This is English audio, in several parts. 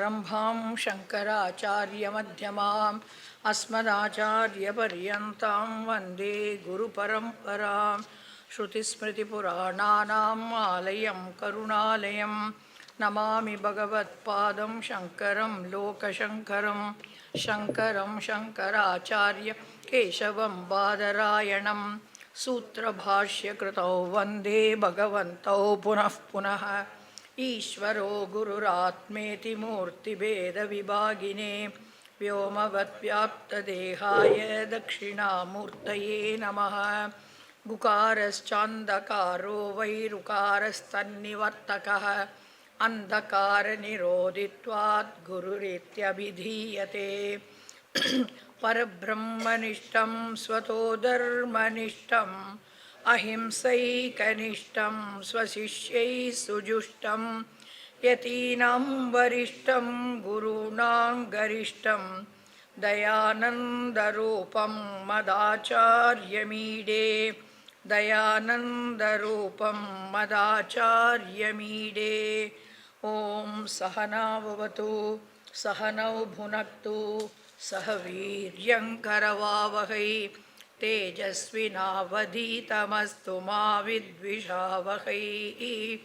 Samarambham Shankaracharya Madhyamam Asmadacharya Paryantam Vande Guru Paramparam Shruti Smriti Purananam Alayam Karunalayam Namami Bhagavat Padam Shankaram Lokashankaram Shankaram Shankaracharya Keshavam Badarayanam Sutra Bhashya Kritau Vande Bhagavantau Punah Punah Ishvaro Gururatmeti Murti Veda Vibhagine Vyomavat Vyapta Dehaya Dakshina Murtaye Namaha Gukaras Chandakaro Vairukaras Tannivartakaha Andhakara Nirodhitvat Gururitya Vidhiyate Parabrahmanishtam Swatodharmanishtam Ahimsaikanishtam Swasishyai Sujushtam Yatinam Varishtam Gurunam Garishtam Dayanandarupam Madacharya Dayanandarupam Madacharya Om Sahana Vavatu Sahanau Bhunaktu Sahaviryam Karavavahai Tejasvinavadhitamastu ma vidvishavahai.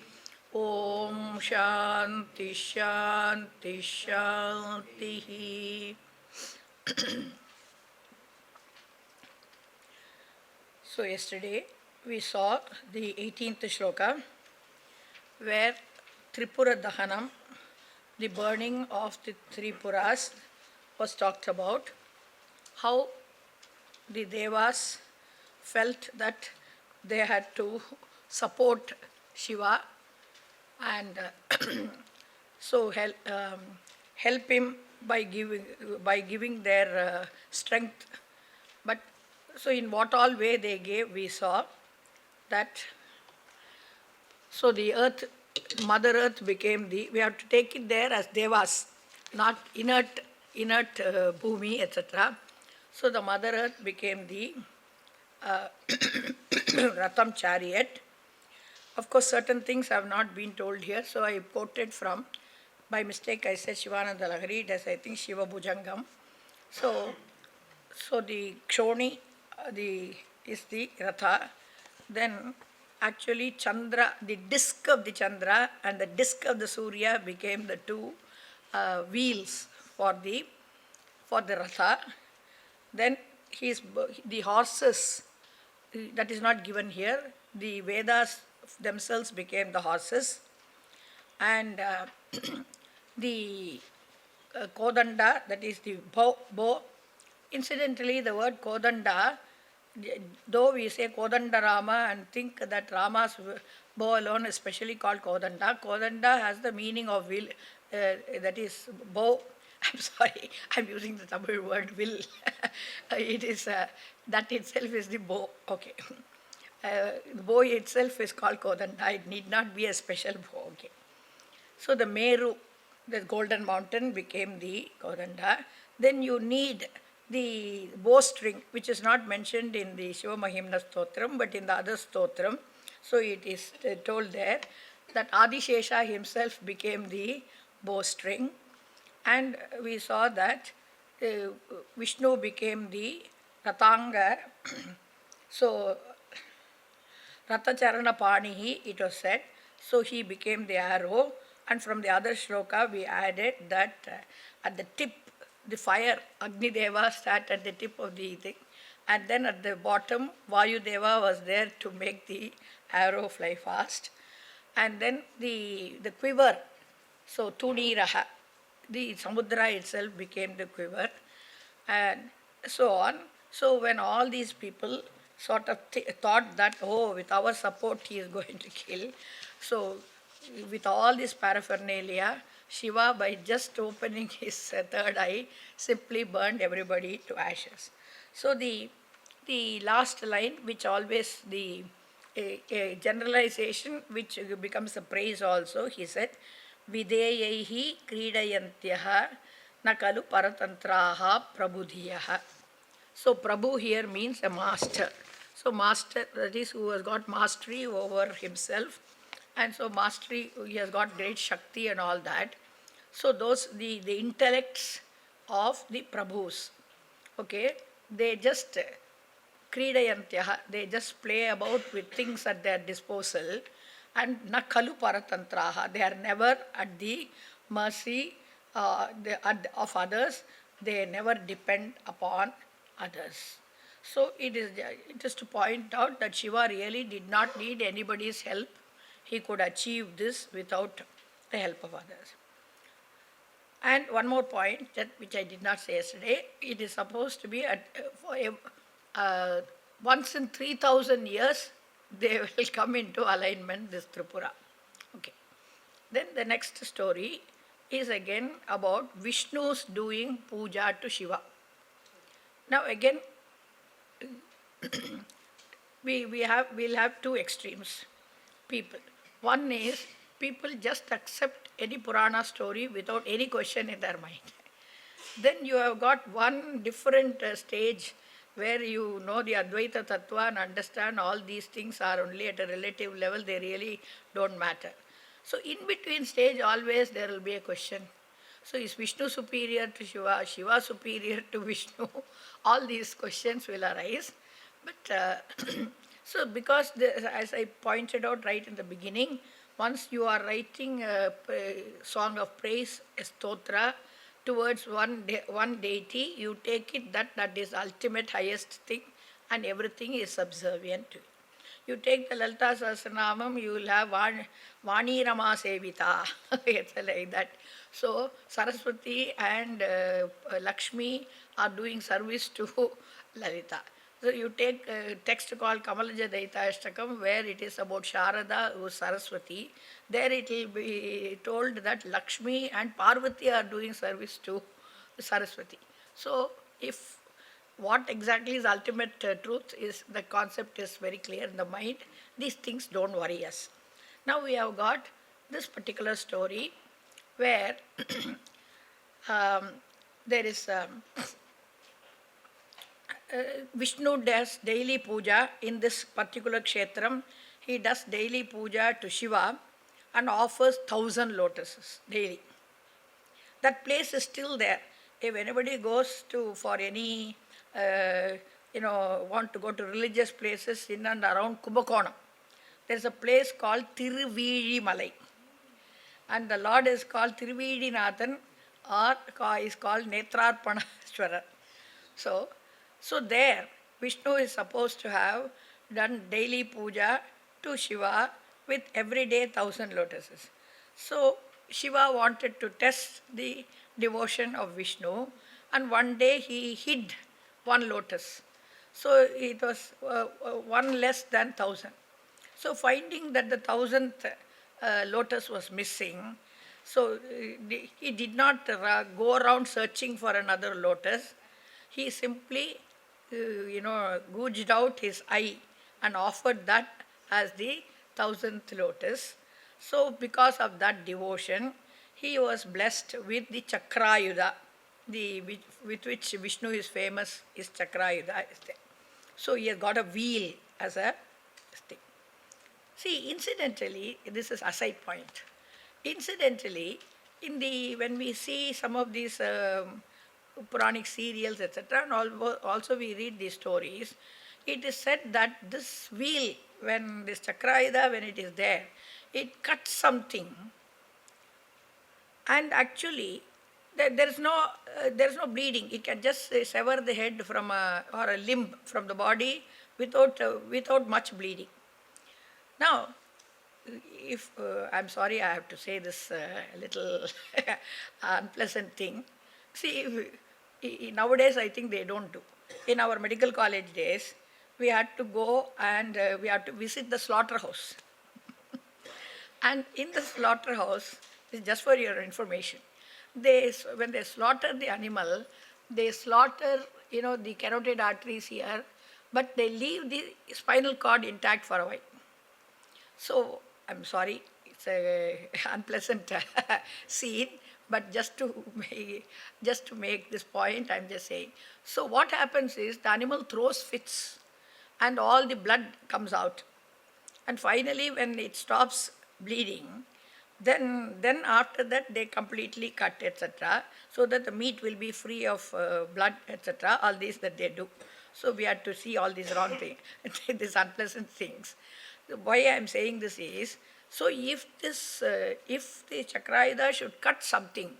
Om Shanti Shanti Shanti. So yesterday we saw the 18th shloka where Tripura Dahanam, the burning of the Tripuras, was talked about. How the Devas felt that they had to support Shiva and so help him by giving their strength. But so in what all way they gave, we saw that. So the earth, Mother Earth became we have to take it there as Devas, not inert Bhumi, etc. So the Mother Earth became the Ratham chariot. Of course, certain things have not been told here, so I quoted from, by mistake I said Shivananda Lahari, it is I think Shiva Bhujangam. So the Kshoni is the Ratha. Then actually Chandra, the disk of the Chandra and the disk of the Surya became the two wheels for the Ratha. Then the horses, that is not given here, the Vedas themselves became the horses. And the Kodanda, that is the bow. Incidentally, the word Kodanda, though we say Kodanda Rama and think that Rama's bow alone is specially called Kodanda, Kodanda has the meaning of will, that is bow. I'm sorry, I'm using the Tamil word will. It is, that itself is the bow. Okay. The bow itself is called Kodanda. It need not be a special bow. Okay. So the Meru, the golden mountain, became the Kodanda. Then you need the bowstring, which is not mentioned in the Shivamahimna Stotram, but in the other Stotram. So it is told there that Adishesha himself became the bowstring. And we saw that Vishnu became the Ratanga. So Ratacharana Panihi, it was said. So he became the arrow. And from the other shloka, we added that at the tip, the fire, Agni Deva sat at the tip of the thing. And then at the bottom, Vayu Deva was there to make the arrow fly fast. And then the quiver, so Tuniraha, the Samudra itself became the quiver. And so on. So when all these people sort of thought that, oh, with our support he is going to kill. So with all this paraphernalia, Shiva, by just opening his third eye, simply burned everybody to ashes. So the last line, which always a generalization, which becomes a praise also, he said, Videyaihi kridayantyaha nakalu paratantraha prabudhiyaha. So Prabhu here means a master. So master, that is who has got mastery over himself. And so mastery, he has got great Shakti and all that. So those, the intellects of the Prabhus, okay, they just kridayantyah, they just play about with things at their disposal, and na kalu paratantraha, they are never at the mercy of others, they never depend upon others. So it is to point out that Shiva really did not need anybody's help. He could achieve this without the help of others. And one more point, that which I did not say yesterday, it is supposed to be once in 3,000 years they will come into alignment, this Tripura. Okay. Then the next story is again about Vishnu's doing puja to Shiva. Now again, we'll have two extremes, people. One is people just accept any Purana story without any question in their mind. Then you have got one different stage where you know the Advaita Tattva and understand all these things are only at a relative level, they really don't matter. So in between stage always there will be a question. So is Vishnu superior to Shiva, Shiva superior to Vishnu? All these questions will arise. But so because as I pointed out right in the beginning, once you are writing a song of praise, a stotra, towards one deity, you take it that is ultimate highest thing and everything is subservient to it. You take the Lalita Sahasranamam, you will have Vani Rama Sevita, it's like that. So Saraswati and Lakshmi are doing service to Lalita. So you take a text called Kamalaja Daita Ashtakam, where it is about Sharada, who is Saraswati. There it will be told that Lakshmi and Parvati are doing service to Saraswati. So if what exactly is ultimate truth is, the concept is very clear in the mind, these things don't worry us. Now we have got this particular story where there is Vishnu does daily puja in this particular kshetram. He does daily puja to Shiva and offers 1,000 lotuses daily. That place is still there. If anybody goes to for any, want to go to religious places in and around Kumbakonam, there is a place called Tiruvili Malai. And the Lord is called Tiruvidinathan, or is called Netrarpanashwara. So there, Vishnu is supposed to have done daily puja to Shiva with every day 1,000 lotuses. So Shiva wanted to test the devotion of Vishnu, and one day he hid one lotus. So it was one less than 1,000. So finding that the 1,000th lotus was missing, so he did not go around searching for another lotus. He simply gouged out his eye and offered that as the 1,000th lotus. So because of that devotion, he was blessed with the Chakrayuda, with which Vishnu is famous, is Chakrayuda is there. So he has got a wheel as a thing. See, incidentally, this is aside point. Incidentally, when we see some of these Puranic serials, etc., and also we read these stories, it is said that this wheel, when this Chakrayuda, when it is there, it cuts something, and actually there is no bleeding. It can just sever the head from or a limb from the body without much bleeding. Now, if I'm sorry, I have to say this little unpleasant thing. See, nowadays I think they don't do. In our medical college days, we had to go and we had to visit the slaughterhouse. And in the slaughterhouse, this is just for your information, when they slaughter the animal, they slaughter the carotid arteries here, but they leave the spinal cord intact for a while. So I'm sorry, it's an unpleasant scene, but just to make this point, I'm just saying. So what happens is the animal throws fits, and all the blood comes out. And finally, when it stops bleeding, Then after that they completely cut, etc., so that the meat will be free of blood, etc., all these that they do. So we had to see all these wrong things, these unpleasant things. Why I am saying this is, so if the Chakrayuda should cut something,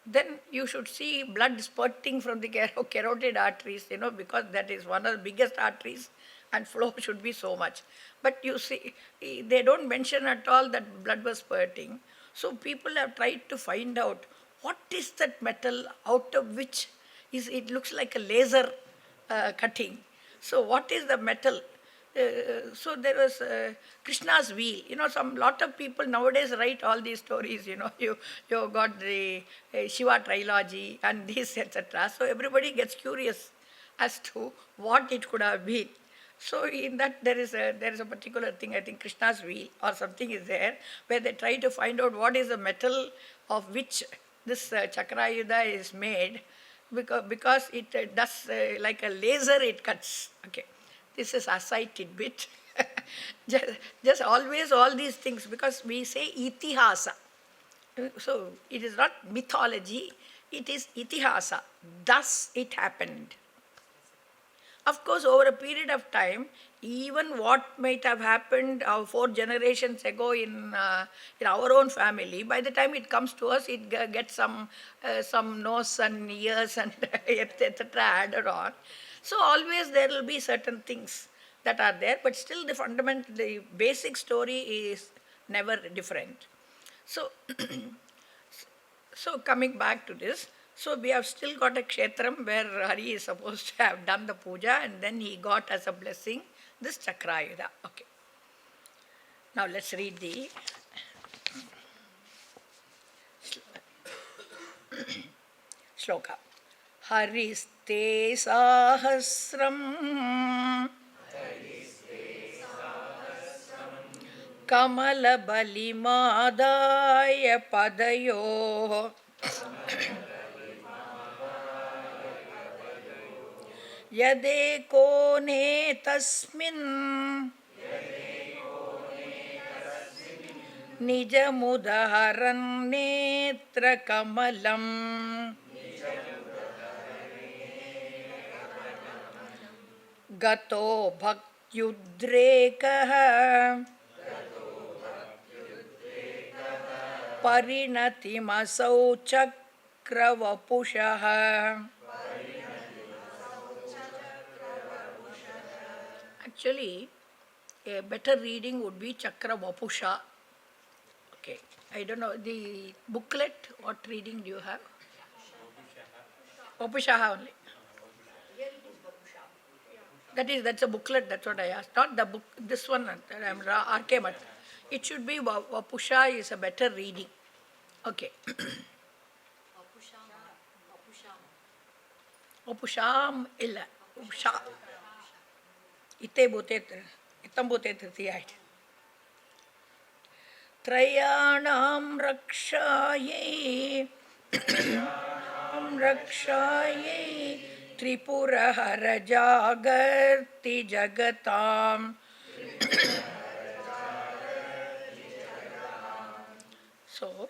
then you should see blood spurting from the carotid arteries, because that is one of the biggest arteries and flow should be so much. But you see, they don't mention at all that blood was spurting. So people have tried to find out what is that metal out of which it looks like a laser cutting. So what is the metal? So there was Krishna's wheel. Some lot of people nowadays write all these stories. You got the Shiva trilogy and this, etc. So everybody gets curious as to what it could have been. So in that there is a particular thing, I think Krishna's wheel or something is there, where they try to find out what is the metal of which this Chakrayuda is made, because it does like a laser, it cuts. Okay. This is aside tidbit. just always all these things, because we say itihasa. So it is not mythology, it is itihasa. Thus it happened. Of course, over a period of time, even what might have happened 4 generations ago in our own family, by the time it comes to us, it gets some nose and ears and etc. added on. So always there will be certain things that are there, but still the basic story is never different. So, so coming back to this, so we have still got a kshetram where Hari is supposed to have done the puja, and then he got as a blessing this Chakrayuda. Okay. Now let's read the shloka. Hariste sahasram kamala balimadaya padayo yadeko ne tasmin nijamudaharan netra kamalam gato bhakyudrekah parinatimasau chakravapushah. Actually, a better reading would be Chakravapusha. Okay, I don't know, the booklet, what reading do you have? Vapushaha only. That's a booklet, that's what I asked. Not the book, this one, I'm R.K. Mat. It should be Vapusha is a better reading. Okay. Vapusham illa. Vapusha. Itam bhute tritiya. Trayanam rakshaye rakshaye Tripura hara jagarti jagatam. So,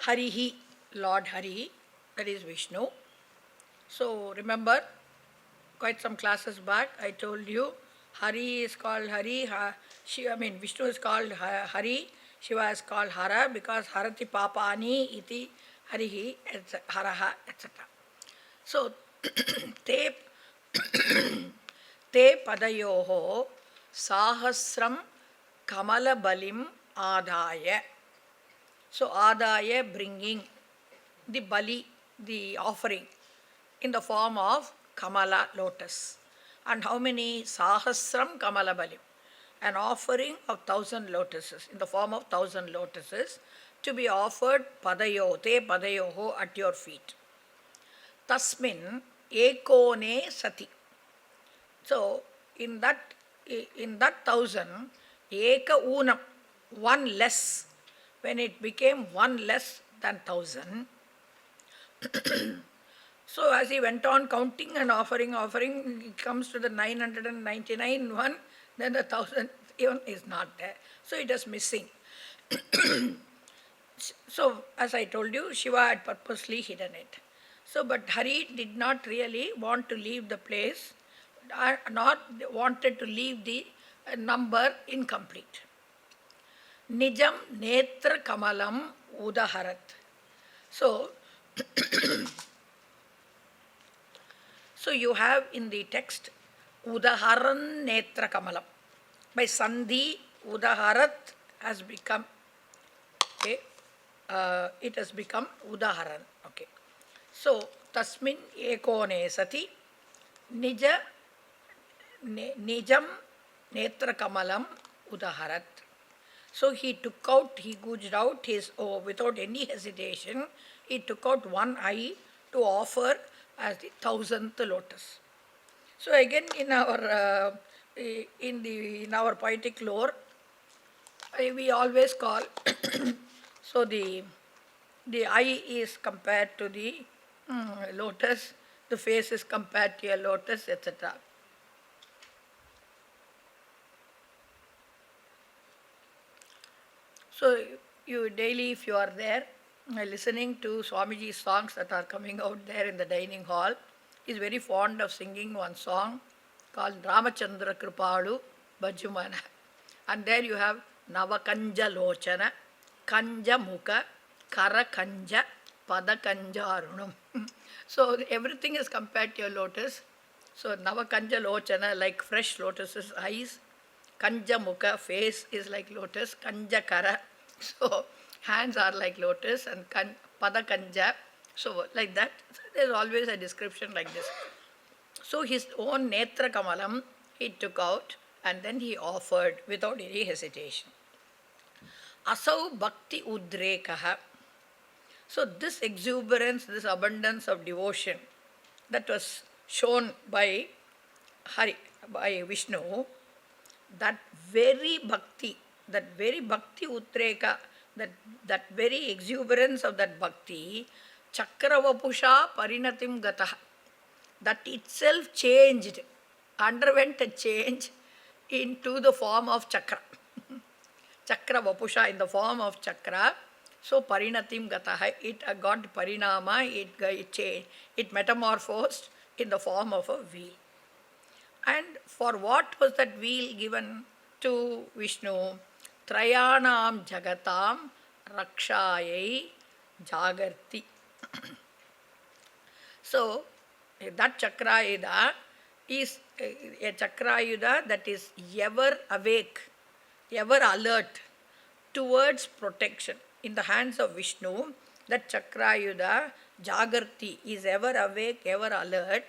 Harihi, Lord Hari, that is Vishnu. So, remember, quite some classes back, I told you, Hari is called Hari, Vishnu is called Hari, Shiva is called Hara, because Harati Papani iti Harihi, Haraha, etc. So, te padayoho sahasram kamala balim adaya. So, adaya, bringing the bali, the offering, in the form of kamala, lotus. And how many? Sahasram kamala balim. An offering of 1,000 lotuses, in the form of 1,000 lotuses, to be offered padayo, te padayoho, at your feet. Tasmin ekone sati. So, in that 1,000, eka unam, one less, when it became one less than 1,000. So as he went on counting and offering, it comes to the 999 one, then the 1,000th one is not there. So it is missing. So, as I told you, Shiva had purposely hidden it. So, but Hari did not really want to leave the place, not wanted to leave the number incomplete. Nijam netra kamalam udaharat. So, so you have in the text udaharan netra kamalam. By Sandhi, udaharat has become, okay, it has become udaharan. Okay. So, tasmin ekone sati nija nijam netra kamalam udaharat. So he took out, he gouged out his, without any hesitation, he took out one eye to offer as the 1,000th lotus. So again in our in our poetic lore, we always call so the eye is compared to the lotus, the face is compared to a lotus, etc. So you daily, if you are there, listening to Swamiji's songs that are coming out there in the dining hall, is very fond of singing one song called Ramachandra Kripalu Bhajumana. And there you have Navakanja Lochana, Kanja Mukha, Kara Kanja, Pada Kanja Arunam. So everything is compared to a lotus. So Navakanja Lochana, like fresh lotus's eyes. Kanja Mukha, face is like lotus. Kanja Kara, so hands are like lotus, and Pada Kanja, so like that. So there's always a description like this. So his own Netra Kamalam he took out and then he offered without any hesitation. Asau Bhakti Udrekaha. So this exuberance, this abundance of devotion that was shown by Vishnu, that very bhakti Utreka, that very exuberance of that bhakti, Chakravapusha Parinatim Gataha, that itself changed, underwent a change into the form of Chakra. Chakra Vapusha in the form of Chakra. So Parinatim Gataha, it got Parinama, it changed, it metamorphosed in the form of a wheel. And for what was that wheel given to Vishnu? Trayanam Jagatam Rakshayai Jagarti. So that Chakrayuda is a Chakrayuda that is ever awake, ever alert towards protection. In the hands of Vishnu, that Chakrayuda, Jagarti, is ever awake, ever alert,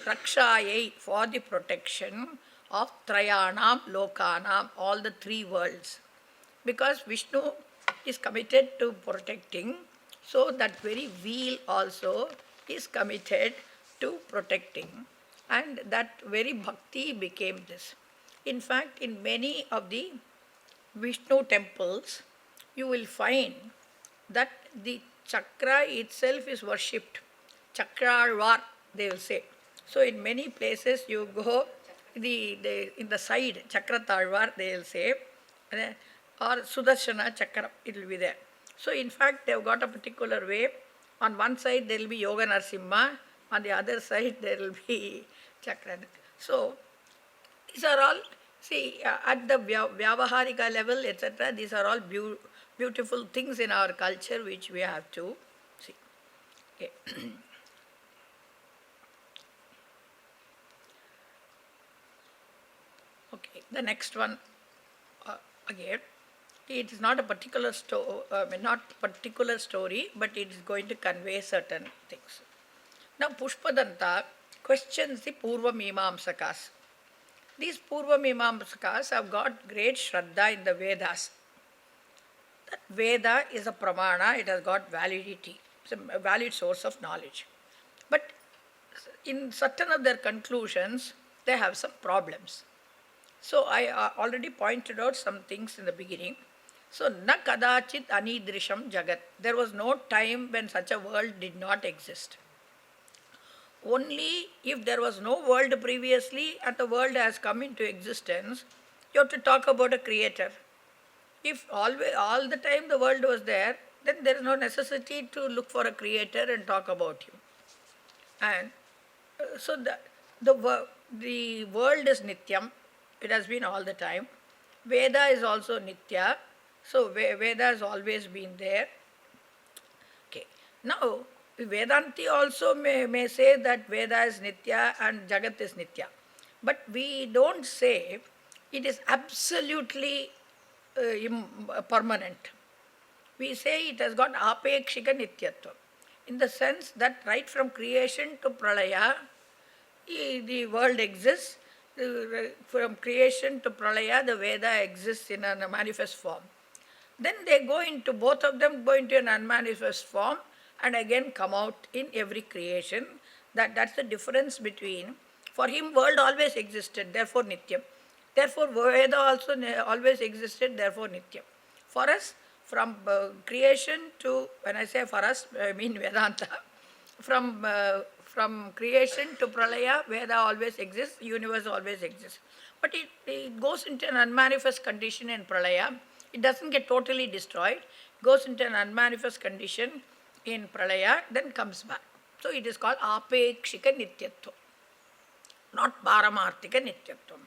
Rakshayai, for the protection of Trayanam, Lokanam, all the three worlds. Because Vishnu is committed to protecting, so that very wheel also is committed to protecting. And that very bhakti became this. In fact, in many of the Vishnu temples, you will find that the chakra itself is worshipped. Chakralvar, they will say. So in many places you go, in the side, Chakratalvar, they will say, or Sudarshana Chakra, it will be there. So in fact, they have got a particular way. On one side there will be Yoga Narsimha, on the other side there will be Chakra. So these are all, see, at the Vyavaharika level, etc., these are all beautiful things in our culture which we have to see. Okay. Okay, the next one, again, it is not a particular story, but it is going to convey certain things. Now, Pushpadanta questions the Purva Mimamsakas. These Purva Mimamsakas have got great Shraddha in the Vedas. That Veda is a pramana, it has got validity, it's a valid source of knowledge. But in certain of their conclusions, they have some problems. So I already pointed out some things in the beginning. So, na kadachit anidrisham jagat. There was no time when such a world did not exist. Only if there was no world previously and the world has come into existence, you have to talk about a creator. If all the time the world was there, then there is no necessity to look for a creator and talk about him. And so the world is nityam, it has been all the time. Veda is also nitya, so Veda has always been there. Okay. Now, Vedanti also may say that Veda is nitya and Jagat is nitya. But we don't say it is absolutely permanent. We say it has got apekshika nityatva. In the sense that right from creation to pralaya, the world exists. From creation to pralaya, the Veda exists in a manifest form. Then they go into, both of them go into an unmanifest form and again come out in every creation. That's the difference between, for him world always existed, therefore nityam. Therefore Veda also always existed, therefore nityam. For us, from creation to, when I say for us, I mean Vedanta, from creation to pralaya, Veda always exists, universe always exists. But it goes into an unmanifest condition in pralaya. It doesn't get totally destroyed, goes into an unmanifest condition in pralaya, then comes back. So it is called apekshika nityatvam, not paramarthika nityatvam.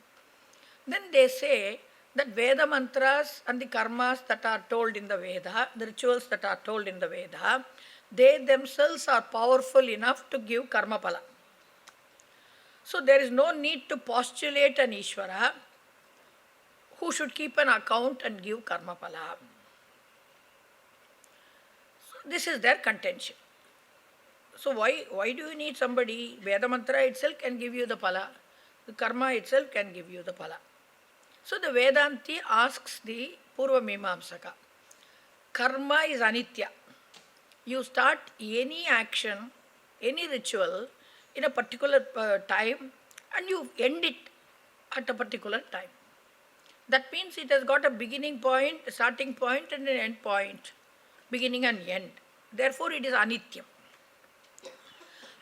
Then they say that Veda mantras and the karmas that are told in the Veda, the rituals that are told in the Veda, they themselves are powerful enough to give karma pala. So there is no need to postulate an Ishvara who should keep an account and give karma pala. So this is their contention. So why do you need somebody? Veda mantra itself can give you the pala. The karma itself can give you the pala. So the Vedanti asks the Purva Mimamsaka, karma is anitya. You start any action, any ritual in a particular time and you end it at a particular time. That means it has got a beginning point, a starting point and an end point, beginning and end. Therefore it is anityam.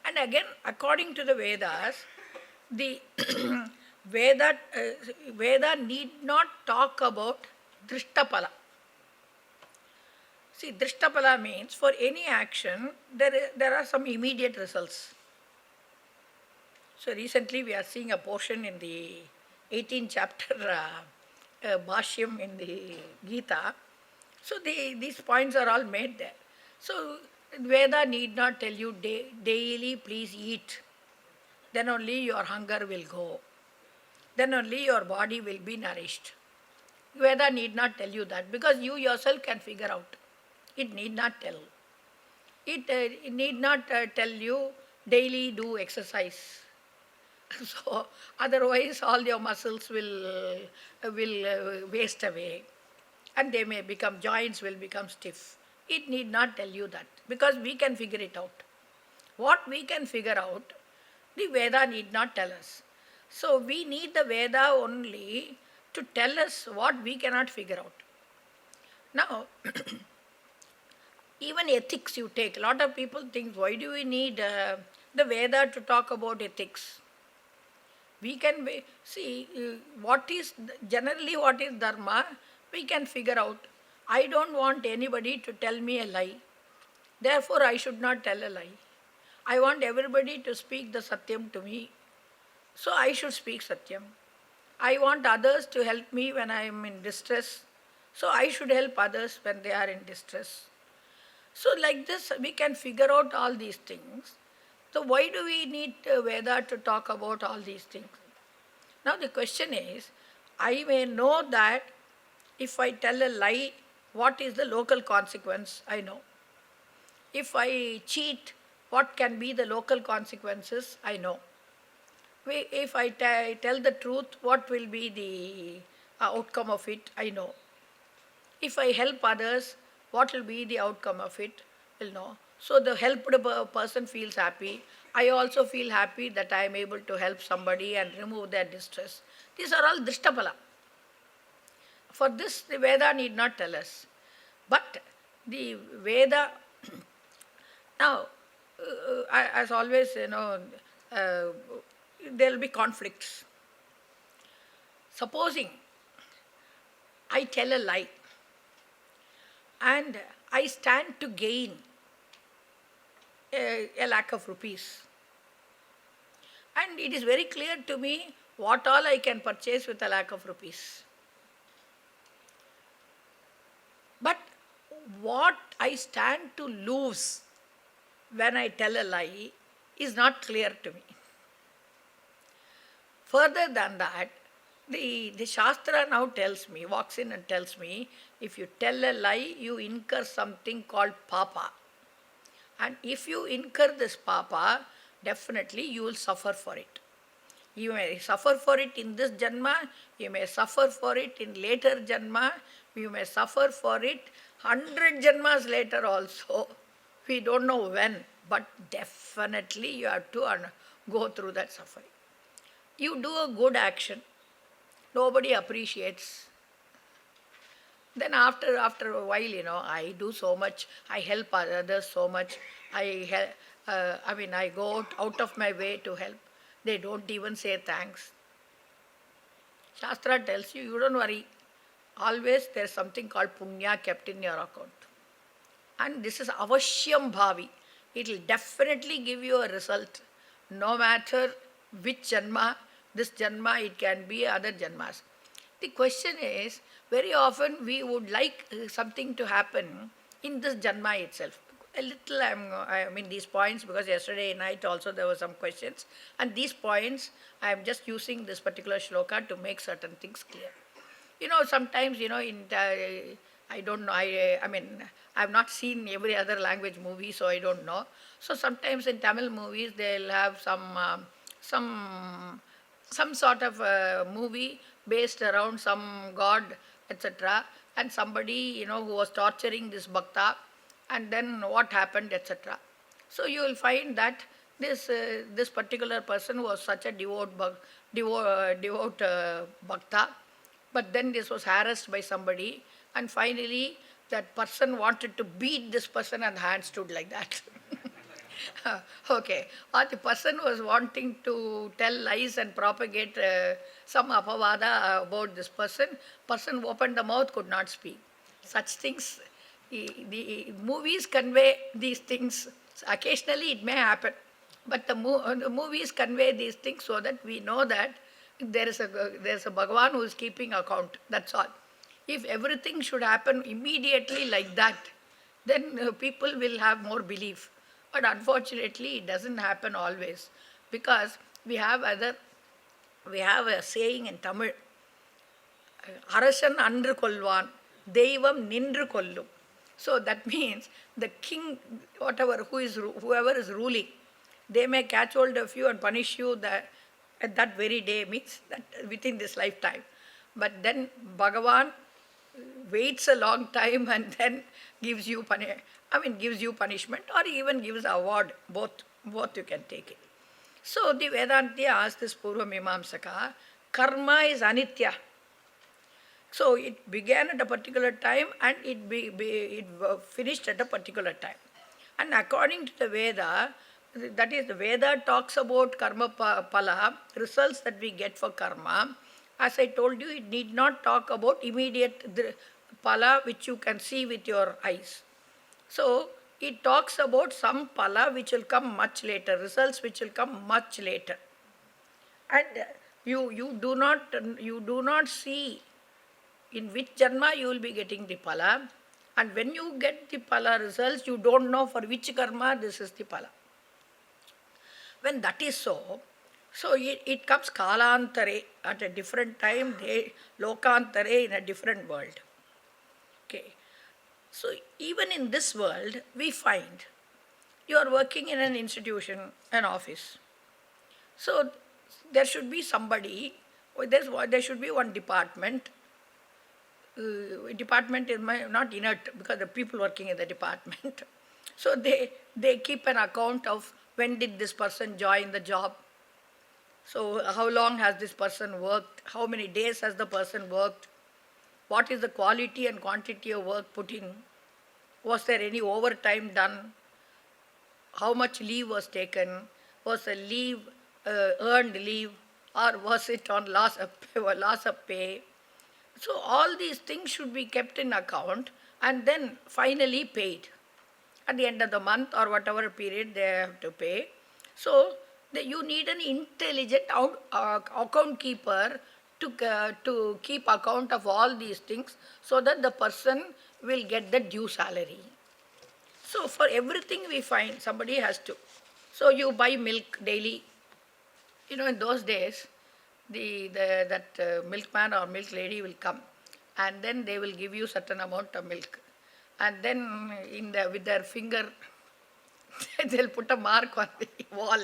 And again, according to the Vedas, the Veda need not talk about drishtapala. See, drishtapala means for any action, there are some immediate results. So recently we are seeing a portion in the 18th chapter Bhashyam in the Gita. So these points are all made there. So Veda need not tell you daily please eat. Then only your hunger will go. Then only your body will be nourished. Veda need not tell you that because you yourself can figure out. It need not tell. It need not tell you daily do exercise. So otherwise all your muscles will waste away and they may become, joints will become stiff. It need not tell you that because we can figure it out. What we can figure out, the Veda need not tell us. So we need the Veda only to tell us what we cannot figure out. Now, even ethics you take, a lot of people think, why do we need the Veda to talk about ethics? We can see generally what is dharma, we can figure out. I don't want anybody to tell me a lie. Therefore, I should not tell a lie. I want everybody to speak the satyam to me. So I should speak satyam. I want others to help me when I am in distress. So I should help others when they are in distress. So like this, we can figure out all these things. So why do we need Veda to talk about all these things? Now the question is, I may know that if I tell a lie, what is the local consequence? I know. If I cheat, what can be the local consequences? I know. If I tell the truth, what will be the outcome of it? I know. If I help others, what will be the outcome of it? Will know. So the helped person feels happy. I also feel happy that I am able to help somebody and remove their distress. These are all drishtapala. For this, the Veda need not tell us. But the Veda, now, as always, there will be conflicts. Supposing I tell a lie and I stand to gain a lakh of rupees. And it is very clear to me what all I can purchase with a lakh of rupees. But what I stand to lose when I tell a lie is not clear to me. Further than that, the Shastra now tells me, walks in and tells me, if you tell a lie, you incur something called papa. And if you incur this papa, definitely you will suffer for it. You may suffer for it in this janma, you may suffer for it in later janma, you may suffer for it 100 janmas later also. We don't know when, but definitely you have to go through that suffering. You do a good action, nobody appreciates. Then after a while, I do so much, I help others so much, I go out of my way to help. They don't even say thanks. Shastra tells you, you don't worry. Always there's something called punya kept in your account. And this is avashyam bhavi. It will definitely give you a result. No matter which janma, this janma, it can be other janmas. The question is, very often we would like something to happen in this janma itself. A little, these points, because yesterday night also there were some questions, and these points, I am just using this particular shloka to make certain things clear. Sometimes, I don't know, I have not seen every other language movie, so I don't know. So sometimes in Tamil movies, they'll have some sort of a movie based around some god, etc., and somebody, who was torturing this bhakta, and then what happened, etc. So you will find that this particular person was such a devout bhakta, but then this was harassed by somebody, and finally that person wanted to beat this person and the hand stood like that. Okay. Or the person was wanting to tell lies and propagate some apavada about this person. Person opened the mouth, could not speak. Such things, the movies convey these things. Occasionally it may happen, but the movies convey these things so that we know that there is a Bhagavan who is keeping account. That's all. If everything should happen immediately like that, then people will have more belief. But unfortunately, it doesn't happen always, because we have a saying in Tamil, Arasan andru kolvan, Deivam nindru kollum. So that means the king, whoever is ruling, they may catch hold of you and punish you at that very day, means that within this lifetime. But then Bhagavan waits a long time and then gives you punishment, or even gives award. Both you can take it. So the Vedanta asked this Purva Mimamsaka, karma is anitya. So it began at a particular time and it finished at a particular time. And according to the Veda, that is, the Veda talks about karma pala, results that we get for karma. As I told you, it need not talk about immediate pala which you can see with your eyes. So it talks about some pala which will come much later, results which will come much later. And you do not see in which janma you will be getting the pala, and when you get the pala results, you don't know for which karma this is the pala. When that is so it comes kalantare at a different time, lokantare in a different world. Okay. So even in this world, we find you are working in an institution, an office. So there should be somebody, there should be one department. Department is not inert because the people working in the department. So they keep an account of when did this person join the job. So how long has this person worked? How many days has the person worked? What is the quality and quantity of work put in? Was there any overtime done? How much leave was taken? Was the leave earned leave, or was it on loss of pay? So all these things should be kept in account, and then finally paid at the end of the month or whatever period they have to pay. So you need an intelligent account keeper to keep account of all these things so that the person will get the due salary. So for everything we find somebody has to. So you buy milk daily. In those days, that milkman or milk lady will come, and then they will give you certain amount of milk, and then with their finger they'll put a mark on the wall.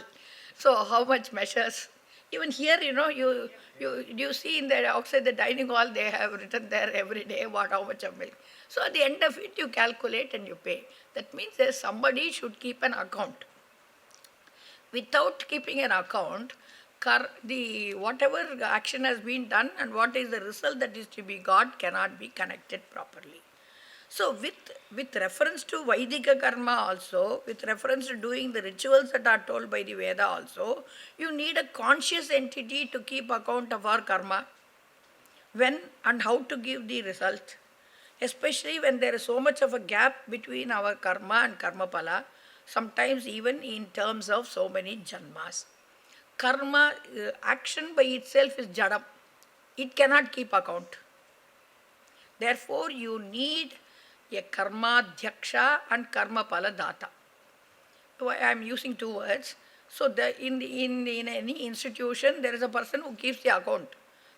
So how much measures? Even here, you see in the outside the dining hall, they have written there every day how much of milk. So at the end of it, you calculate and you pay. That means somebody should keep an account. Without keeping an account, whatever action has been done and what is the result that is to be got cannot be connected properly. So with reference to Vaidika karma also, with reference to doing the rituals that are told by the Veda also, you need a conscious entity to keep account of our karma, when and how to give the result. Especially when there is so much of a gap between our karma and karma pala, sometimes even in terms of so many janmas. Karma, action by itself is jadam. It cannot keep account. Therefore, you need a karma dhyaksha and karma pala data. I am using two words. So in any institution, there is a person who keeps the account.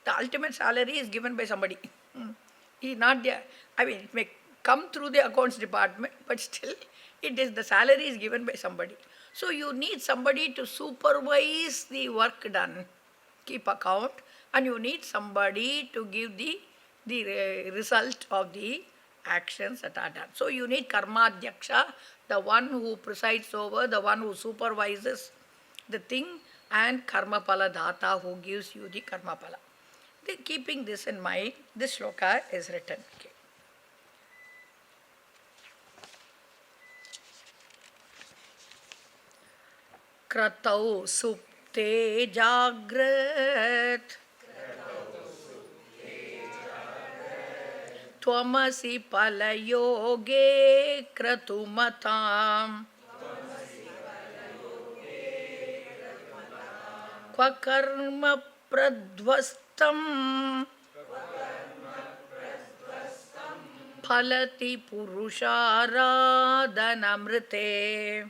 The ultimate salary is given by somebody. He not there. It may come through the accounts department, but still the salary is given by somebody. So you need somebody to supervise the work done, keep account, and you need somebody to give the result of the actions that are done. So you need karma dhyaksha, the one who presides over, the one who supervises the thing, and karma pala data, who gives you the karma pala. Keeping this in mind, this shloka is written. Okay. Kratau supte jagrat Tvamasi palayoge kratumatam Kvakarma pradvastam Phalati purusharadhanamrite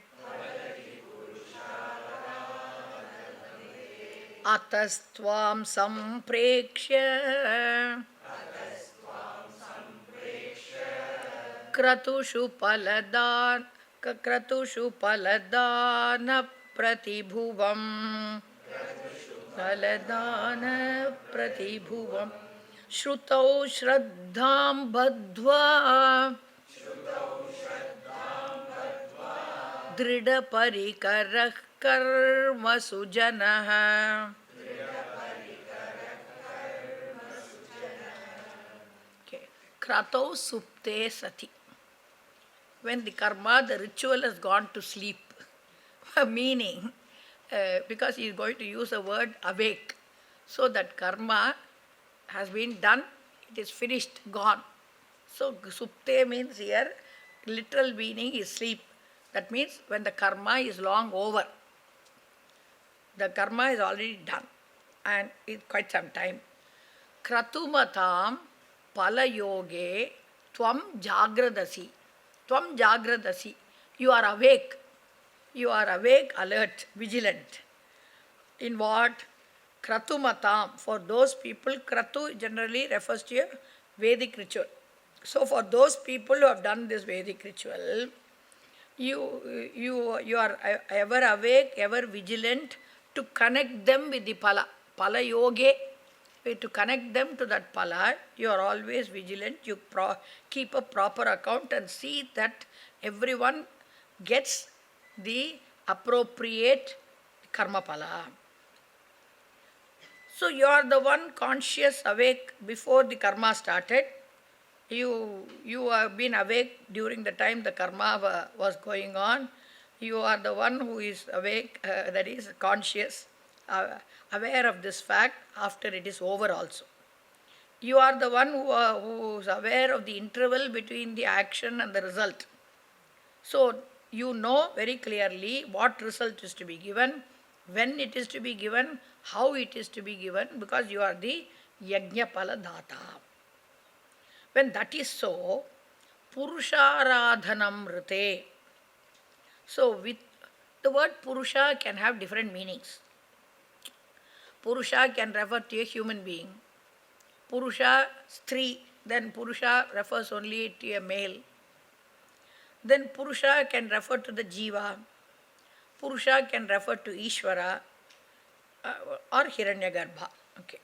Atastvam samprekshya Kratushu paladana pratibhuvam Shrutau shraddham badhva Drida parikarah karma sujanah. Okay. Kratau supte sati. When the karma, the ritual has gone to sleep, meaning, because he is going to use the word awake. So that karma has been done, it is finished, gone. So supte means here, literal meaning is sleep. That means when the karma is long over. The karma is already done and it's quite some time. Kratumatam palayoge tvam jagradasi. Tvam jagradasi. You are awake. You are awake, alert, vigilant. In what? Kratumatam. For those people, kratu generally refers to a Vedic ritual. So for those people who have done this Vedic ritual, you are ever awake, ever vigilant to connect them with the pala. Pala yoge, to connect them to that pala, you are always vigilant. You keep a proper account and see that everyone gets the appropriate karma pala. So you are the one conscious, awake before the karma started. You have been awake during the time the karma was going on. You are the one who is awake, that is conscious, aware of this fact after it is over also. you are the one who is aware of the interval between the action and the result. So you know very clearly what result is to be given, when it is to be given, how it is to be given, because you are the yajna pala data. When that is so, purusharadhanam rite. So with the word purusha can have different meanings. Purusha can refer to a human being. Purusha, stri, then Purusha refers only to a male. Then Purusha can refer to the Jiva. Purusha can refer to Ishvara or Hiranyagarbha. Okay.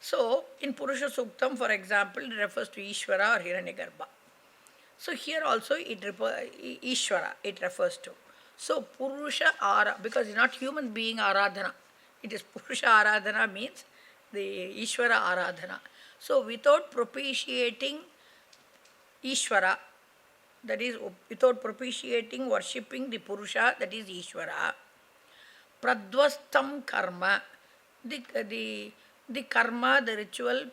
So, in Purusha Suktam, for example, it refers to Ishvara or Hiranyagarbha. So, here also Ishvara, it refers to. So, Purusha because it's not human being Aradhana. It is Purusha Aradhana means the Ishvara Aradhana. So, without propitiating Ishvara, that is, without propitiating, worshipping the Purusha, that is Ishvara, pradvastam karma, the karma, the ritual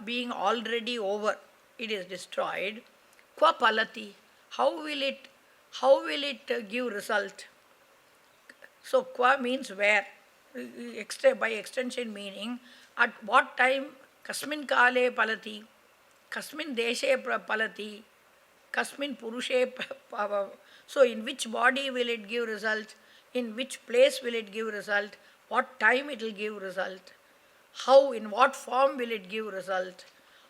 being already over, it is destroyed. Qua palati, how will it give result? So qua means where, by extension meaning at what time, kasmin kale palati, kasmin deshe palati, kasmin purushe. So in which body will it give result? In which place will it give result? What time it will give result? How, in what form will it give result?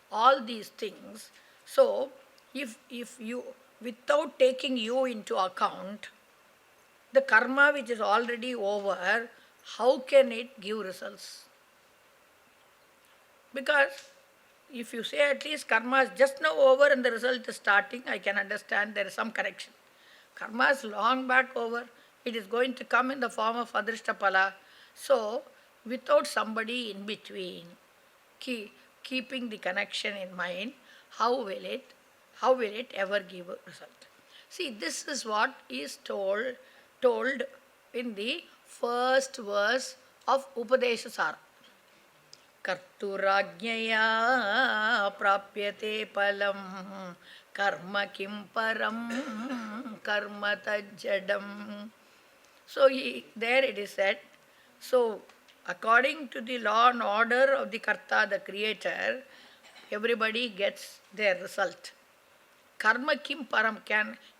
All these things. So if you, without taking you into account, the karma which is already over, how can it give results? Because if you say at least karma is just now over and the result is starting, I can understand there is some correction. Karma is long back over. It is going to come in the form of adrishta pala. So, without somebody in between, keeping the connection in mind, how will it ever give a result? See, this is what is told in the first verse of Upadeshasara. Karturajñaya prapyate palam karma kim param karma tajjadam. So there it is said, so according to the law and order of the Karta, the Creator, everybody gets their result. Karma kim param,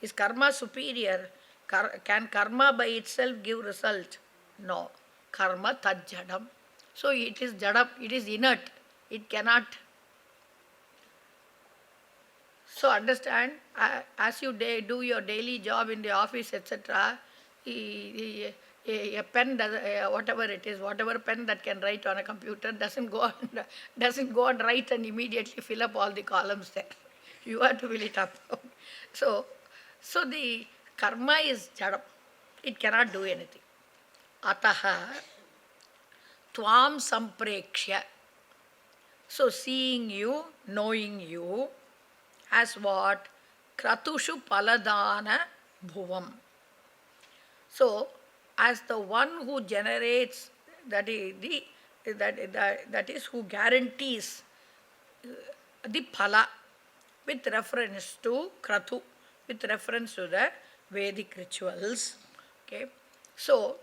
is karma superior? Can karma by itself give result? No. Karma tajjadam. So it is jadam, it is inert, it cannot. So understand, as you do your daily job in the office, etc., a pen, whatever it is, whatever pen that can write on a computer doesn't go and write and immediately fill up all the columns there. You have to fill it up. So the karma is jadam, it cannot do anything. Ataha Tvam samprekshya. So seeing you, knowing you, as what? Kratushu paladana bhuvam. So as the one who generates, that is who guarantees the pala with reference to kratu, with reference to the Vedic rituals. Okay. So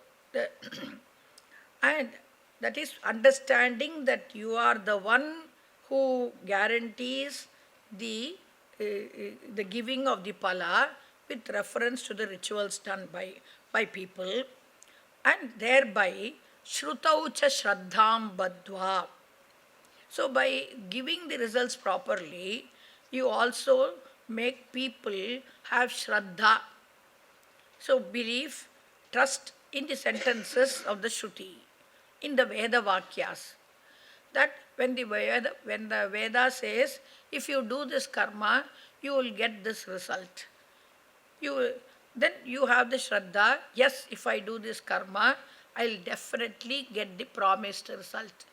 and that is understanding that you are the one who guarantees the giving of the pala with reference to the rituals done by people, and thereby shrutau cha shraddham badhva. So by giving the results properly, you also make people have shraddha. So belief, trust in the sentences of the Shruti, in the Veda Vakyas. That when the Veda says, if you do this karma, you will get this result. Then you have the Shraddha, yes, if I do this karma, I will definitely get the promised result.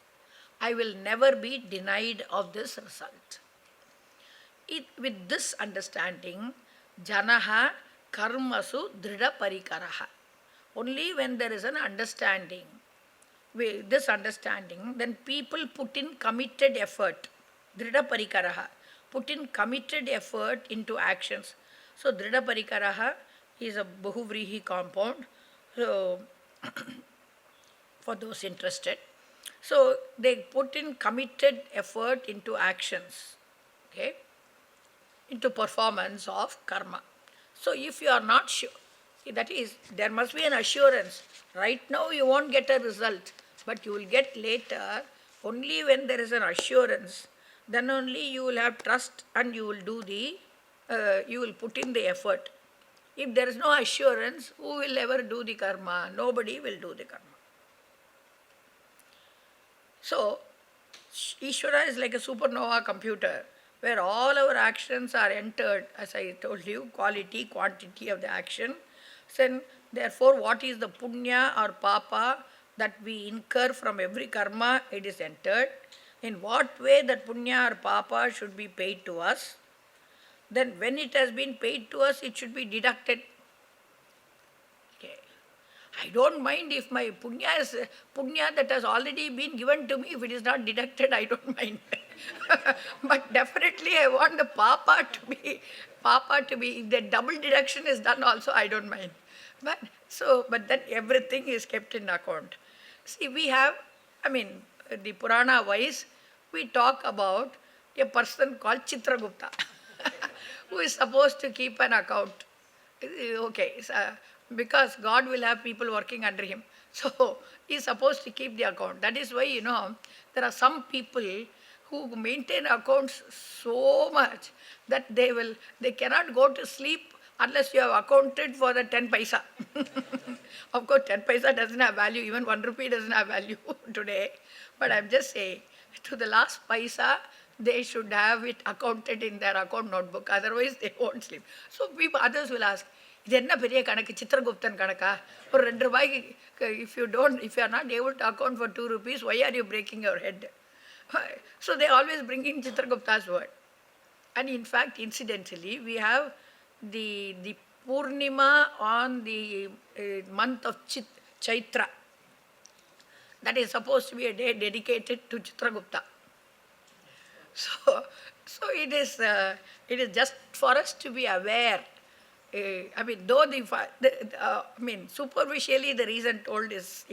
I will never be denied of this result. With this understanding, janaha karmasu drida parikaraha. Only when there is an understanding, with this understanding, then people put in committed effort. Drida parikaraha, put in committed effort into actions. So drida parikaraha is a bahuvrihi compound. So for those interested, so they put in committed effort into actions, okay, into performance of karma. So if you are not sure, see, that is, there must be an assurance. Right now you won't get a result, but you will get later. Only when there is an assurance, then only you will have trust and you will do you will put in the effort. If there is no assurance, who will ever do the karma? Nobody will do the karma. So, Ishvara is like a supernova computer where all our actions are entered, as I told you, quality, quantity of the action. Then, therefore, what is the punya or papa that we incur from every karma, it is entered. In what way that punya or papa should be paid to us. Then, when it has been paid to us, it should be deducted. Okay. I don't mind if my punya that has already been given to me, if it is not deducted, I don't mind. But definitely I want the papa to be, if the double deduction is done also, I don't mind. But then everything is kept in account. See, we have, the Purana wise, we talk about a person called Chitragupta, who is supposed to keep an account. Okay, so because God will have people working under him. So he is supposed to keep the account. That is why, there are some people who maintain accounts so much that they cannot go to sleep unless you have accounted for the 10 paisa. Of course, 10 paisa doesn't have value, even 1 rupee doesn't have value today. But I'm just saying, to the last paisa, they should have it accounted in their account notebook, otherwise they won't sleep. So others will ask, இது என்ன பெரிய கணக்கு சித்திரகுப்தன் கணக்கா ஒரு 2 ரூபாய்க்கு if you are not able to account for 2 rupees, why are you breaking your head? So they always bring in Chitragupta's word. And in fact, incidentally, we have the Purnima on the month of Chaitra. That is supposed to be a day dedicated to Chitragupta. So it is just for us to be aware. Superficially the reason told is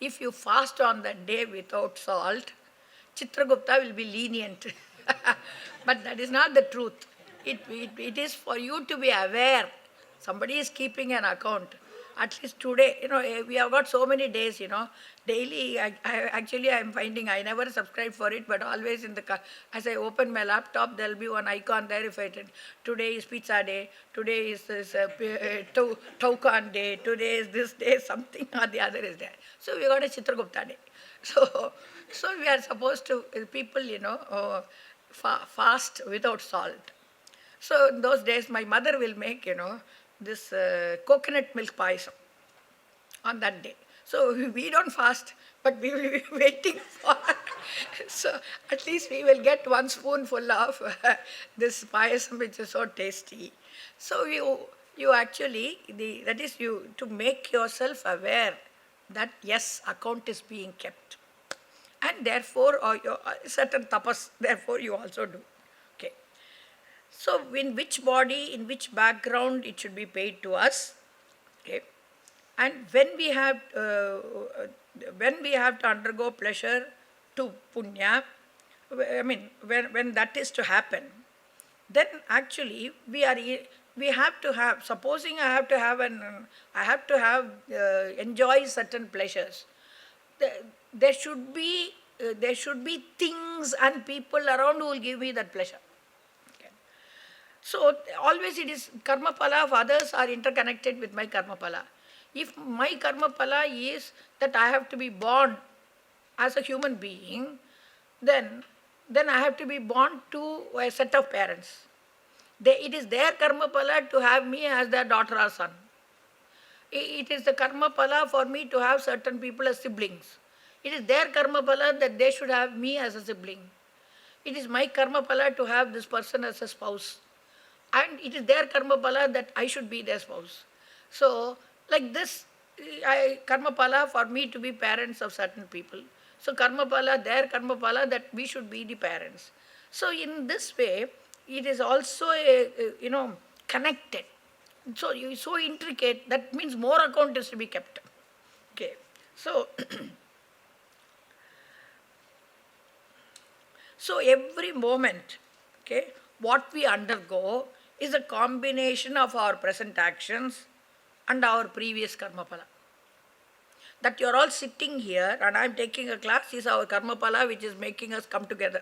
if you fast on that day without salt, Chitragupta will be lenient. But that is not the truth. It is for you to be aware. Somebody is keeping an account. At least today, we have got so many days, daily. I am finding, I never subscribe for it, but always as I open my laptop, there will be one icon there. If today is pizza day, today is this Taukan day, today is this day, something or the other is there. So we got a Chitragupta day. So we are supposed to, people, fast without salt. So in those days, my mother will make, this coconut milk payasam on that day. So we don't fast, but we will be waiting for. So at least we will get 1 spoonful of this payasam, which is so tasty. So you actually, that is you to make yourself aware that yes, account is being kept. And therefore, certain tapas, therefore you also do. Okay. So in which body, in which background it should be paid to us. Okay. And when we have to undergo pleasure to punya, when that is to happen, then actually we have to have, supposing I have to enjoy certain pleasures. There should be things and people around who will give me that pleasure. Okay. So always it is karma pala of others are interconnected with my karma pala. If my karma pala is that I have to be born as a human being, then I have to be born to a set of parents. It is their karma pala to have me as their daughter or son. It is the karma pala for me to have certain people as siblings. It is their karma pala that they should have me as a sibling. It is my karma pala to have this person as a spouse. And it is their karma pala that I should be their spouse. So, like this, karma pala for me to be parents of certain people. So, karma pala, their karma pala that we should be the parents. So in this way, it is also connected. So you so intricate, that means more account is to be kept. Okay. So so every moment, okay, what we undergo is a combination of our present actions and our previous karma pala. That you are all sitting here and I am taking a class is our karma pala which is making us come together.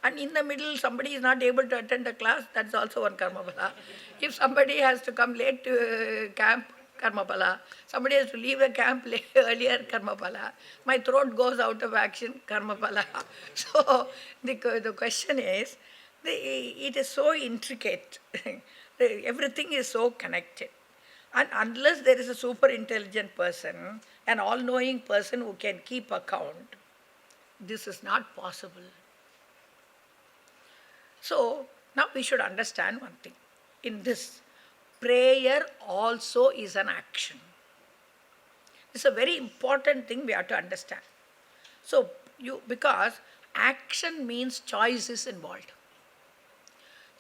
And in the middle, somebody is not able to attend the class, that's also one karma pala. If somebody has to come late to camp, karma pala. Somebody has to leave the camp earlier, karma pala. My throat goes out of action, karma pala. So the question is, it is so intricate. Everything is so connected. And unless there is a super intelligent person, an all-knowing person who can keep account, this is not possible. So now we should understand one thing. In this, prayer also is an action. It's a very important thing we have to understand. So because action means choice is involved.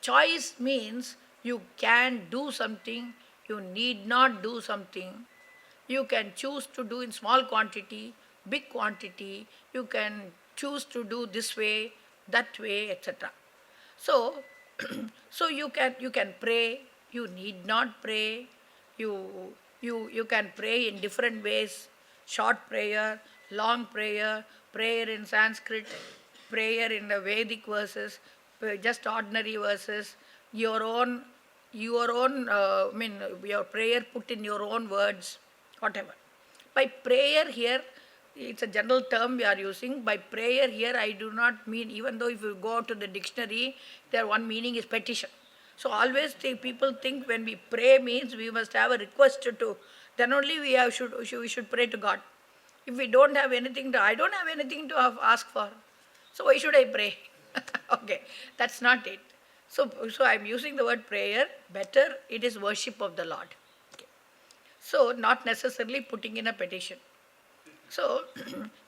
Choice means you can do something, you need not do something. You can choose to do in small quantity, big quantity. You can choose to do this way, that way, etc. So, so you can pray. You need not pray. You can pray in different ways. Short prayer, long prayer, prayer in Sanskrit, prayer in the Vedic verses, just ordinary verses. Your own, your prayer put in your own words, whatever. By prayer here, it's a general term we are using. By prayer here, I do not mean, even though if you go to the dictionary, there one meaning is petition. So always people think when we pray means we must have a request to, then only we should pray to God. If we don't have anything to, I don't have anything to ask for. So why should I pray? Okay, that's not it. So I'm using the word prayer. Better it is worship of the Lord. Okay. So not necessarily putting in a petition. So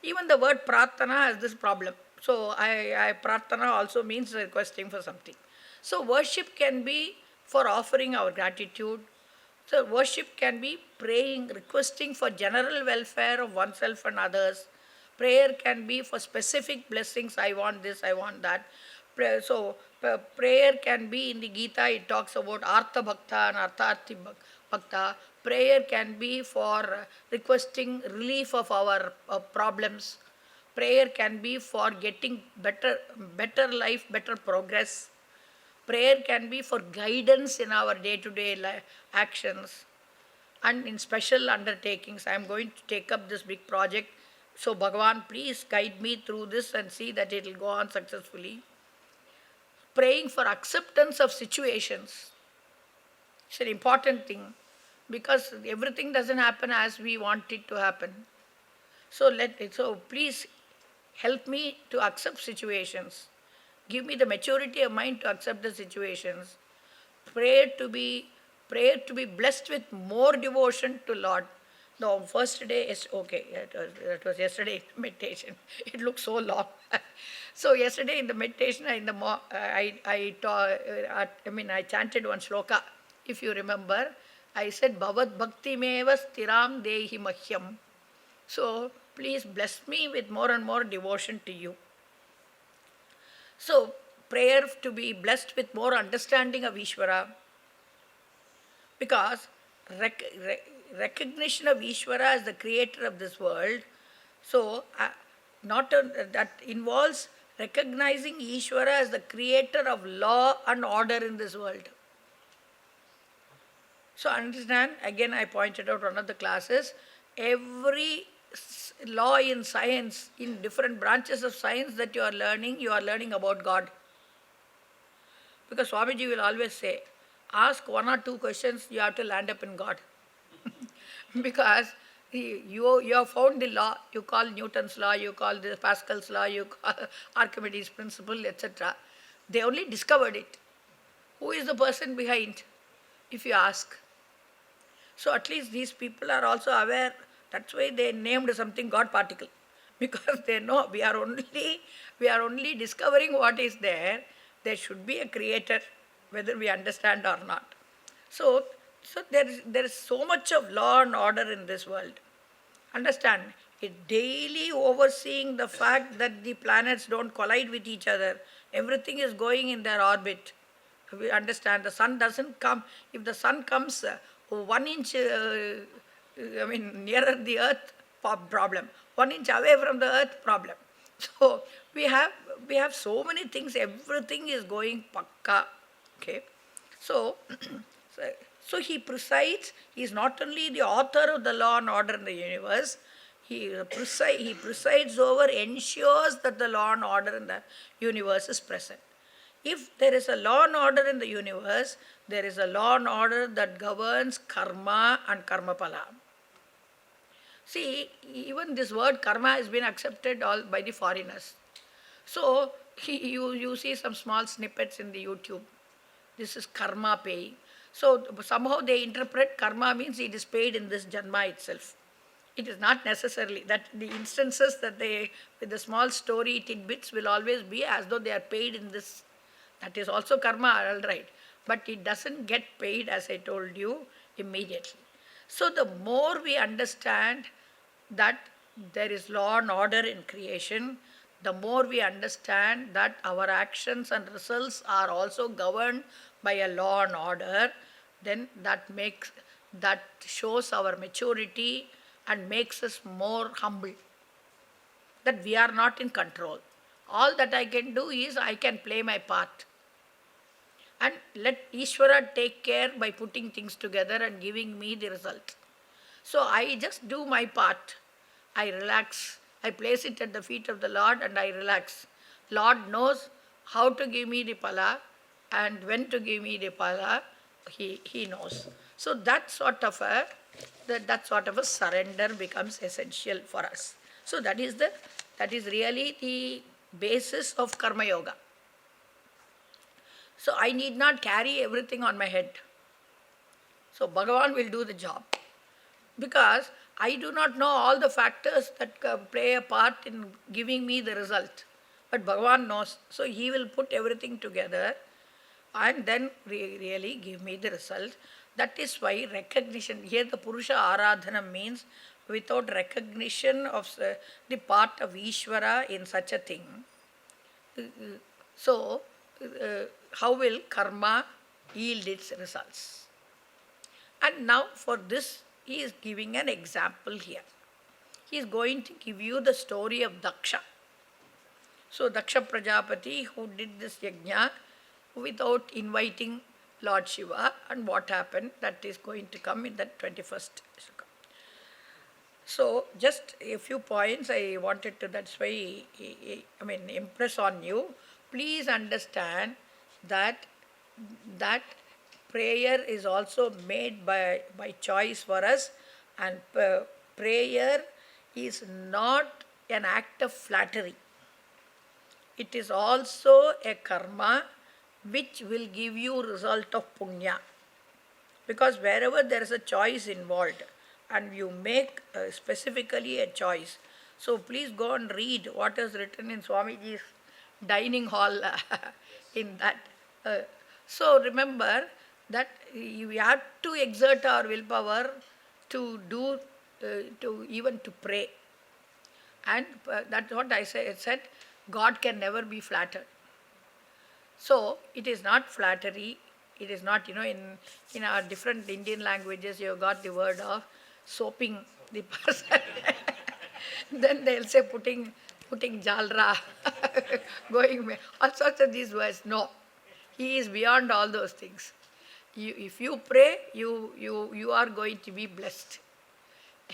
even the word prarthana has this problem. So I prarthana also means requesting for something. So worship can be for offering our gratitude. So worship can be praying, requesting for general welfare of oneself and others. Prayer can be for specific blessings. I want this, I want that. So prayer can be, in the Gita it talks about Artha Bhakta and Artharthi Bhakta. Prayer can be for requesting relief of our problems. Prayer can be for getting better life, better progress. Prayer can be for guidance in our day-to-day actions. And in special undertakings, I am going to take up this big project. So Bhagavan, please guide me through this and see that it will go on successfully. Praying for acceptance of situations. It's an important thing because everything doesn't happen as we want it to happen. So please help me to accept situations. Give me the maturity of mind to accept the situations. Pray to be blessed with more devotion to Lord. No, first day is okay. It was yesterday in meditation. It looks so long. So yesterday in the meditation, I chanted one shloka. If you remember, I said Bhavad Bhakti Meva Stiram Dehi Mahyam. So please bless me with more and more devotion to you. So prayer to be blessed with more understanding of Ishvara, because recognition of Ishvara as the creator of this world, so that involves recognizing Ishvara as the creator of law and order in this world. So understand, again I pointed out one of the classes, every law in science, in different branches of science that you are learning about God. Because Swamiji will always say, ask one or two questions, you have to land up in God. Because you have found the law, you call Newton's law, you call the Pascal's law, you call Archimedes' principle, etc. They only discovered it. Who is the person behind, if you ask? So at least these people are also aware. That's why they named something God particle. because they know we are only discovering what is there. There should be a creator, whether we understand or not. So, there is so much of law and order in this world. Understand? It daily overseeing the fact that the planets don't collide with each other. Everything is going in their orbit. We understand the sun doesn't come. If the sun comes 1 inch, nearer the earth, problem. 1 inch away from the earth, problem. So we have so many things. Everything is going pakka. Okay, so so, so he presides. He is not only the author of the law and order in the universe. He presides over, ensures that the law and order in the universe is present. If there is a law and order in the universe, there is a law and order that governs karma and karmapala. See, even this word karma has been accepted all by the foreigners. So, you see some small snippets in the YouTube. This is karma paying. So, somehow they interpret karma means it is paid in this janma itself. It is not necessarily that the instances that they, with the small story tidbits, will always be as though they are paid in this. That is also karma, all right. But it doesn't get paid, as I told you, immediately. So the more we understand that there is law and order in creation, the more we understand that our actions and results are also governed by a law and order, then that shows our maturity and makes us more humble, that we are not in control. All that I can do is I can play my part and let Ishvara take care by putting things together and giving me the result. So I just do my part. I relax. I place it at the feet of the Lord and I relax. Lord knows how to give me the pala and when to give me the pala. He knows. So that sort of a surrender becomes essential for us. So that is really the basis of karma yoga. So I need not carry everything on my head. So Bhagavan will do the job. Because I do not know all the factors that play a part in giving me the result. But Bhagavan knows. So he will put everything together and then really give me the result. That is why recognition, here the Purusha Aradhana means without recognition of the part of Ishvara in such a thing. So, how will karma yield its results? And now for this, he is giving an example here. He is going to give you the story of Daksha. So, Daksha Prajapati, who did this yajna without inviting Lord Shiva, and what happened, that is going to come in the 21st shloka. So, just a few points I wanted to, that's why, impress on you. Please understand that prayer is also made by choice for us, and prayer is not an act of flattery. It is also a karma which will give you result of punya. Because wherever there is a choice involved and you make specifically a choice. So please go and read what is written in Swamiji's dining hall in that. So remember that we have to exert our willpower to do, even to pray. And that's what I said, God can never be flattered. So it is not flattery. It is not, in our different Indian languages, you have got the word of soaping the person. Then they'll say putting jalra, going, all sorts of these words. No, he is beyond all those things. If you pray, you are going to be blessed.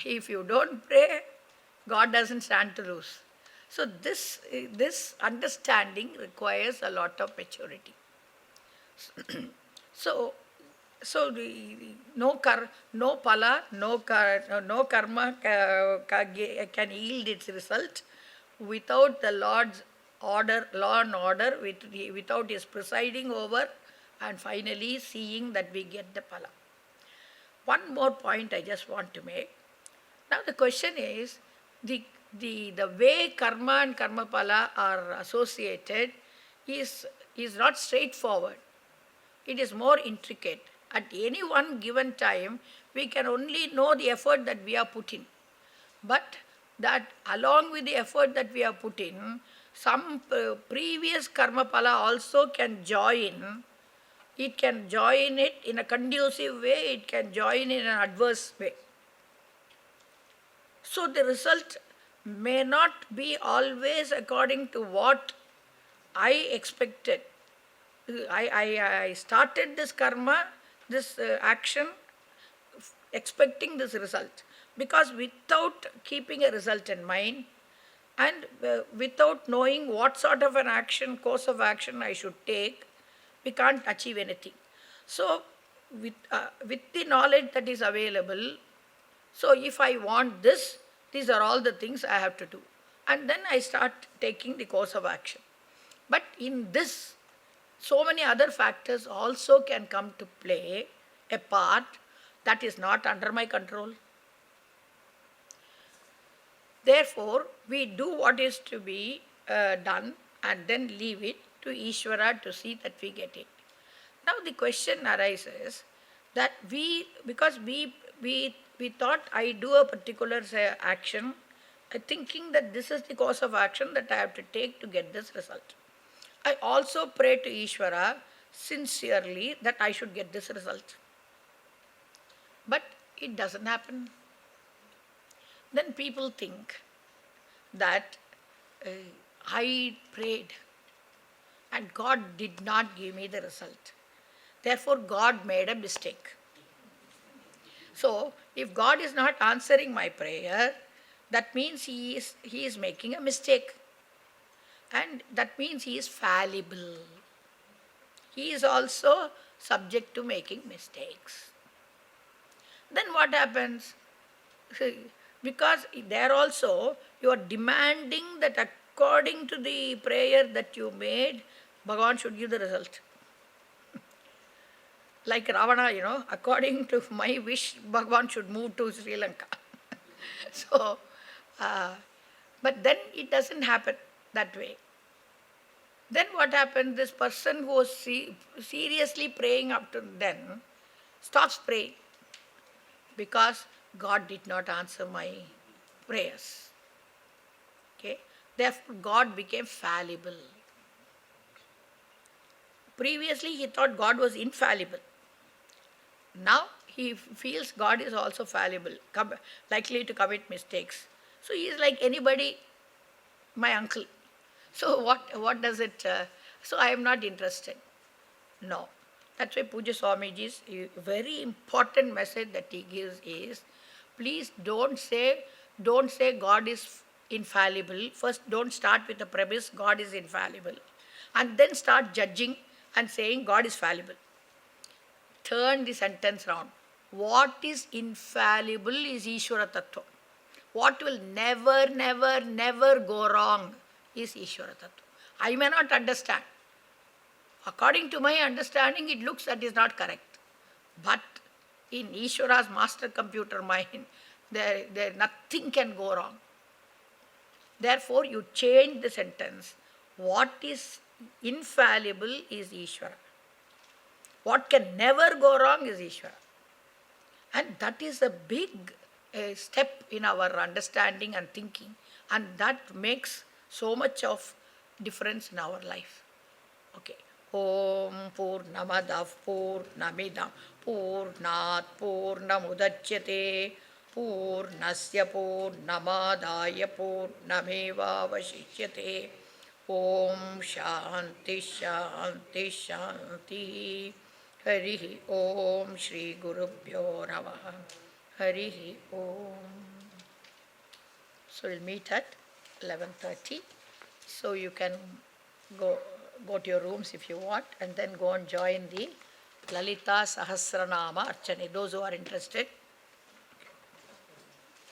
If you don't pray, God doesn't stand to lose. So this understanding requires a lot of maturity. So no pala, no karma can yield its result without the Lord's order, law and order, without His presiding over and finally seeing that we get the pala. One more point I just want to make. Now the question is, the way karma and karma pala are associated is not straightforward. It is more intricate. At any one given time, we can only know the effort that we have put in. But that along with the effort that we have put in, some previous karma pala also can join. It can join it in a conducive way, it can join in an adverse way. So the result may not be always according to what I expected. I started this karma, this action, expecting this result. Because without keeping a result in mind and without knowing what sort of an action, course of action I should take, we can't achieve anything. So, with the knowledge that is available, so if I want this, these are all the things I have to do. And then I start taking the course of action. But in this, so many other factors also can come to play a part that is not under my control. Therefore, we do what is to be done and then leave it to Ishvara to see that we get it. Now the question arises that because we thought I do a particular action, thinking that this is the course of action that I have to take to get this result. I also pray to Ishvara sincerely that I should get this result. But it doesn't happen. Then people think that I prayed and God did not give me the result. Therefore, God made a mistake. So, if God is not answering my prayer, that means He is making a mistake. And that means He is fallible. He is also subject to making mistakes. Then what happens? Because there also you are demanding that according to the prayer that you made, Bhagavan should give the result. Like Ravana, according to my wish, Bhagavan should move to Sri Lanka. So, but then it doesn't happen that way. Then what happens? This person who was seriously praying up to then stops praying because God did not answer my prayers. Okay? Therefore, God became fallible. Previously, he thought God was infallible. Now, he feels God is also fallible, likely to commit mistakes. So, he is like anybody, my uncle. So, what does it... so, I am not interested. No. That's why Puja Swamiji's very important message that he gives is, please don't say God is infallible. First, don't start with the premise God is infallible. And then start judging and saying God is fallible. Turn the sentence round. What is infallible is Ishvara Tattva. What will never, never, never go wrong is Ishvara Tattva. I may not understand. According to my understanding, it looks that is not correct. But in Ishvara's master computer mind, there nothing can go wrong. Therefore, you change the sentence. What is infallible is Ishvara. What can never go wrong is Ishvara. And that is a big step in our understanding and thinking. And that makes so much of difference in our life. Okay. Om Purnamadav Purnamidam Purnat Purnamudachyate Purnasya Purnamadaya Purnameva Vashishyate Om Shanti Shanti Shanti Harihi Om Shri Gurubhyo Namaha Harihi Om. So we'll meet at 11:30. So you can go to your rooms if you want and then go and join the Lalita Sahasranama Archane, those who are interested.